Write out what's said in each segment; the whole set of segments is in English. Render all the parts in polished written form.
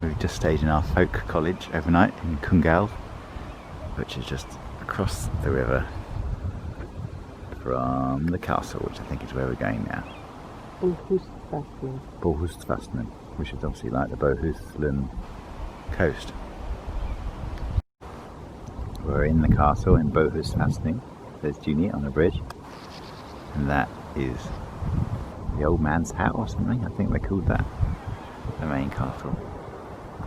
We've just stayed in our folk cottage overnight in Kungal, which is just across the river from the castle, which I think is where we're going now. Bohusvassnen, which is obviously like the Bohuslän coast. We're in the castle in Bohusvassnen. There's Junie on the bridge, and that is the old man's hat or something. I think they called that the main castle.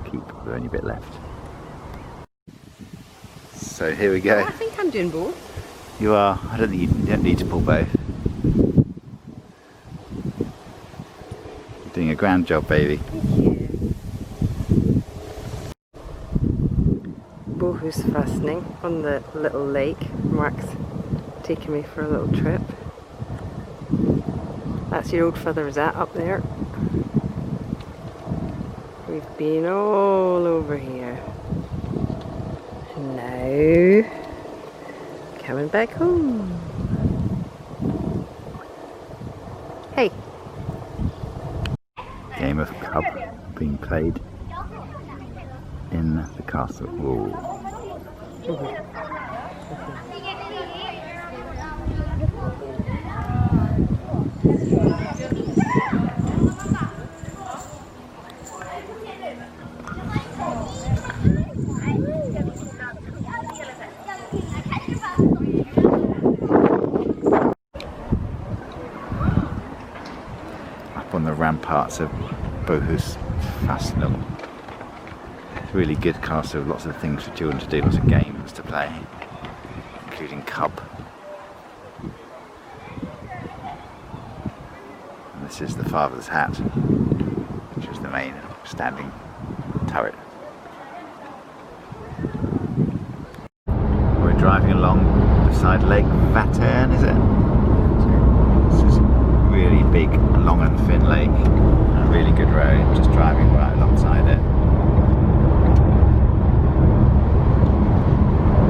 Keep with only a bit left. So here we go. I think I'm doing both. You are. I don't think you don't need to pull both. You're doing a grand job, baby. Thank you. Bohusvassning on the little lake. Mark's taking me for a little trip. That's your old father's hat up there. We've been all over here. And now, coming back home. Hey! Game of cub being played in the castle. Whoa. Up on the ramparts of Bohusvassnen. It's a really good castle, lots of things for children to do, lots of games to play, including cub. And this is the father's hat, which is the main standing turret. We're driving along beside Lake Vättern, is it? This is a really big, long and thin lake, and a really good road, just driving right alongside it.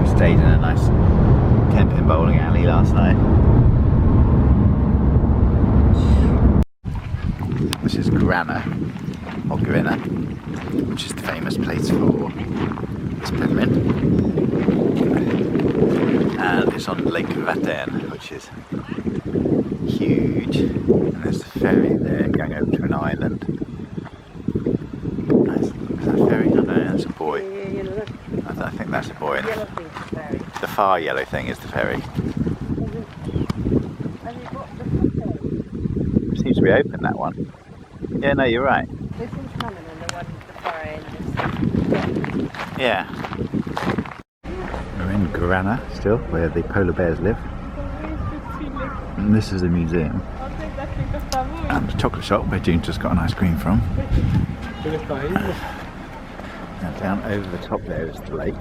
We stayed in a nice 10-pin bowling alley last night. This is Grana, or Grinna, which is the famous place for peppermint. And it's on Lake Vättern, which is huge. And there's a ferry there going over to an island. Nice. Is that a ferry? I don't know, that's a buoy. I think that's a buoy. The far yellow thing is the ferry. It seems to be open, that one. Yeah, no, you're right. This one's coming and the one at the far end is... Yeah. We're in Grana still, where the polar bears live. And this is the museum. And the chocolate shop where June just got an ice cream from. And down over the top there is the lake.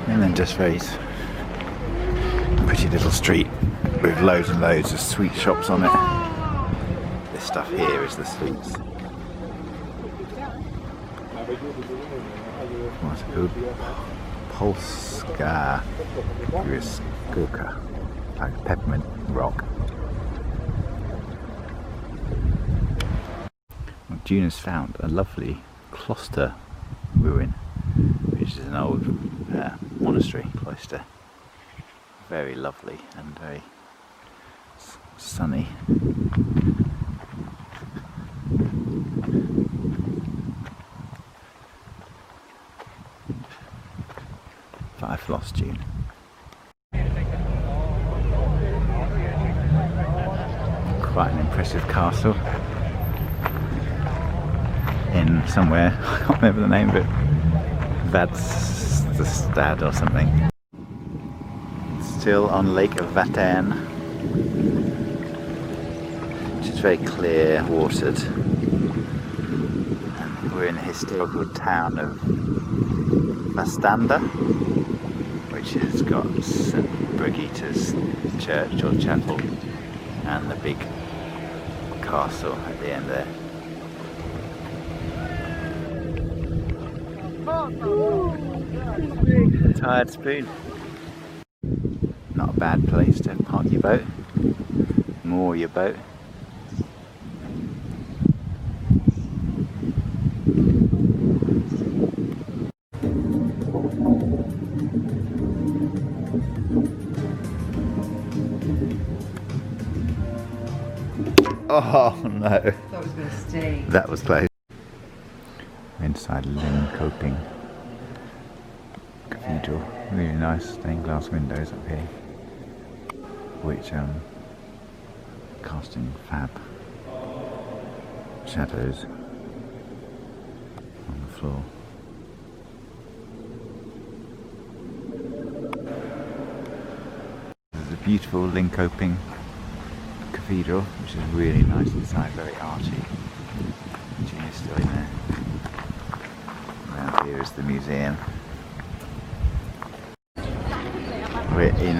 And then just very pretty little street with loads and loads of sweet shops on it. This stuff here is the sweets. What's it called? Polska Gryskórka, like peppermint rock. Well, June has found a lovely cloister ruin, which is an old monastery cloister. Very lovely and very sunny. But I've lost June. Quite an impressive castle in somewhere, I can't remember the name of it, Vadstad or something. Still on Lake Vättern, which is very clear watered. And we're in the historical town of Vastanda, which has got St. Brigitte's church or chapel and the big castle at the end there. Tired spoon. Not a bad place to park your boat, moor your boat. Oh no. Thought it was going to stay. That was close. Inside Linköping Cathedral. Really nice stained glass windows up here, which casting fab shadows on the floor. There's a beautiful Linköping Cathedral, which is really nice inside, very arty. Gina's still in there. Around here is the museum. We're in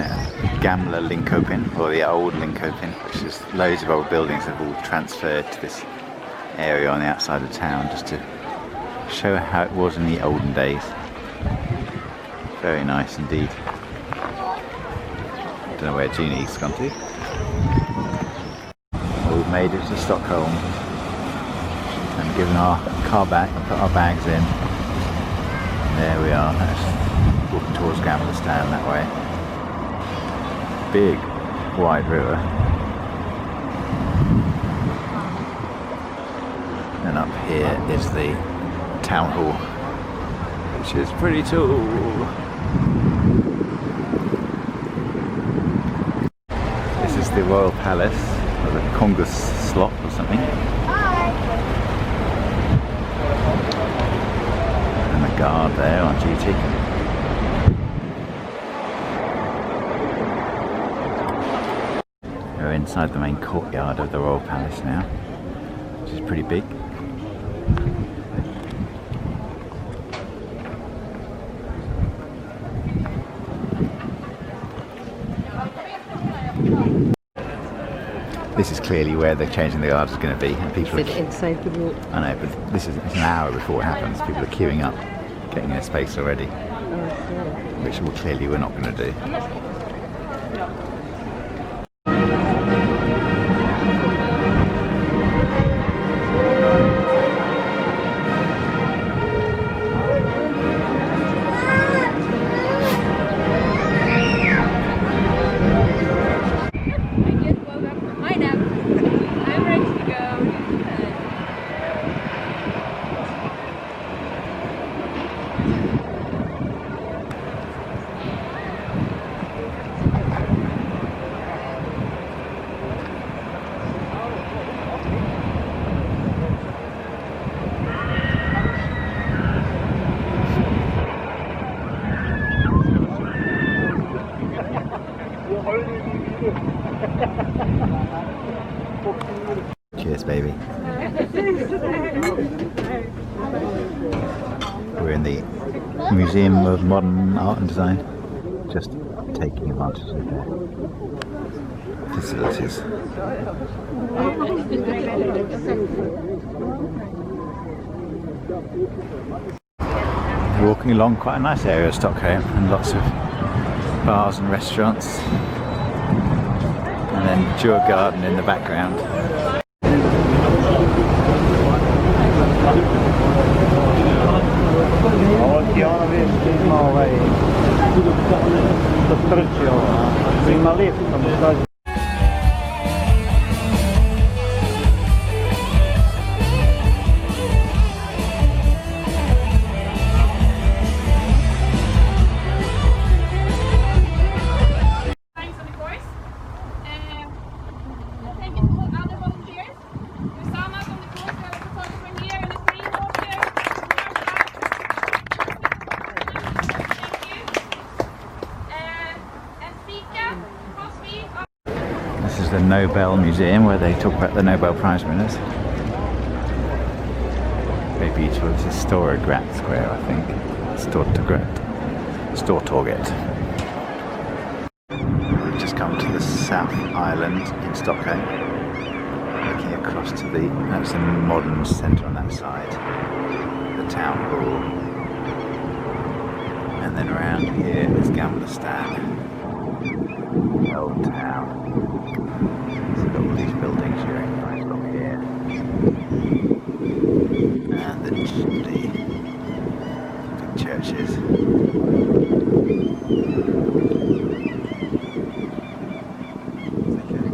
Gamla Linköping, or the old Linköping, which is loads of old buildings have all transferred to this area on the outside of town, just to show how it was in the olden days. Very nice indeed. Don't know where Jeannie's gone to. We've made it to Stockholm and given our car back and put our bags in. And there we are, walking towards Gamla Stan that way. Big wide river. And up here is the town hall, which is pretty tall. This is the Royal Palace, or the Congress Slot or something. And the guard there on duty. We're inside the main courtyard of the Royal Palace now, which is pretty big. This is clearly where the changing the guard is going to be. And people Is it inside the walk? I know, but it's an hour before it happens. People are queuing up, getting their space already, which clearly we're not going to do. Cheers, baby. We're in the Museum of Modern Art and Design, just taking advantage of their facilities. We're walking along quite a nice area of Stockholm, and lots of bars and restaurants, and then Djurgården in the background. This is the Nobel Museum, where they talk about the Nobel Prize winners. Very beautiful. This is Storagrat Square, I think. Stortorget. We've just come to the South Island in Stockholm. Looking across to that's the modern centre on that side. The town hall. And then around here is Gamla Stan. The old town. So we've got all these buildings here, nice along here. And the big churches. Okay.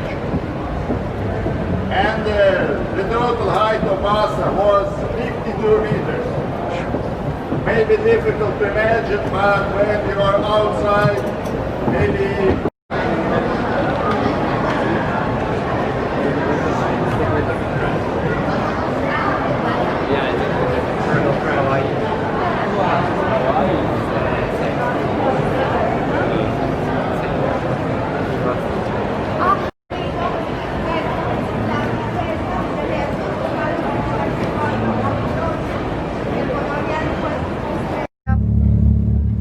church. And the total height of Vasa was 52 meters. Maybe difficult to imagine, but when you are outside, maybe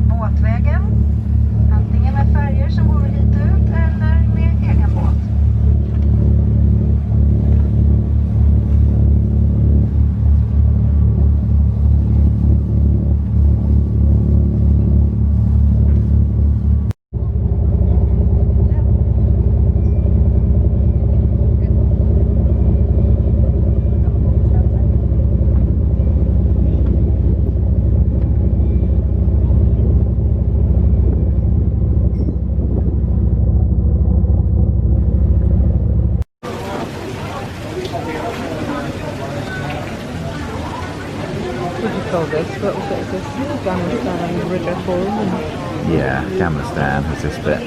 båtvägen, antingen med färger som går hit ut eller med egen båt. What do you call this? What was it? This Gamma River Forum? Yeah, Gamma is this bit.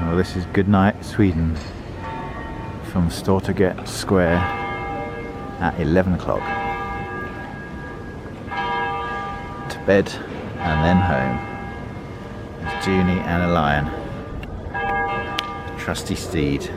Well, this is Goodnight Sweden from Stortorget Square at 11 o'clock. To bed and then home. There's Junie and a lion. Trusty steed.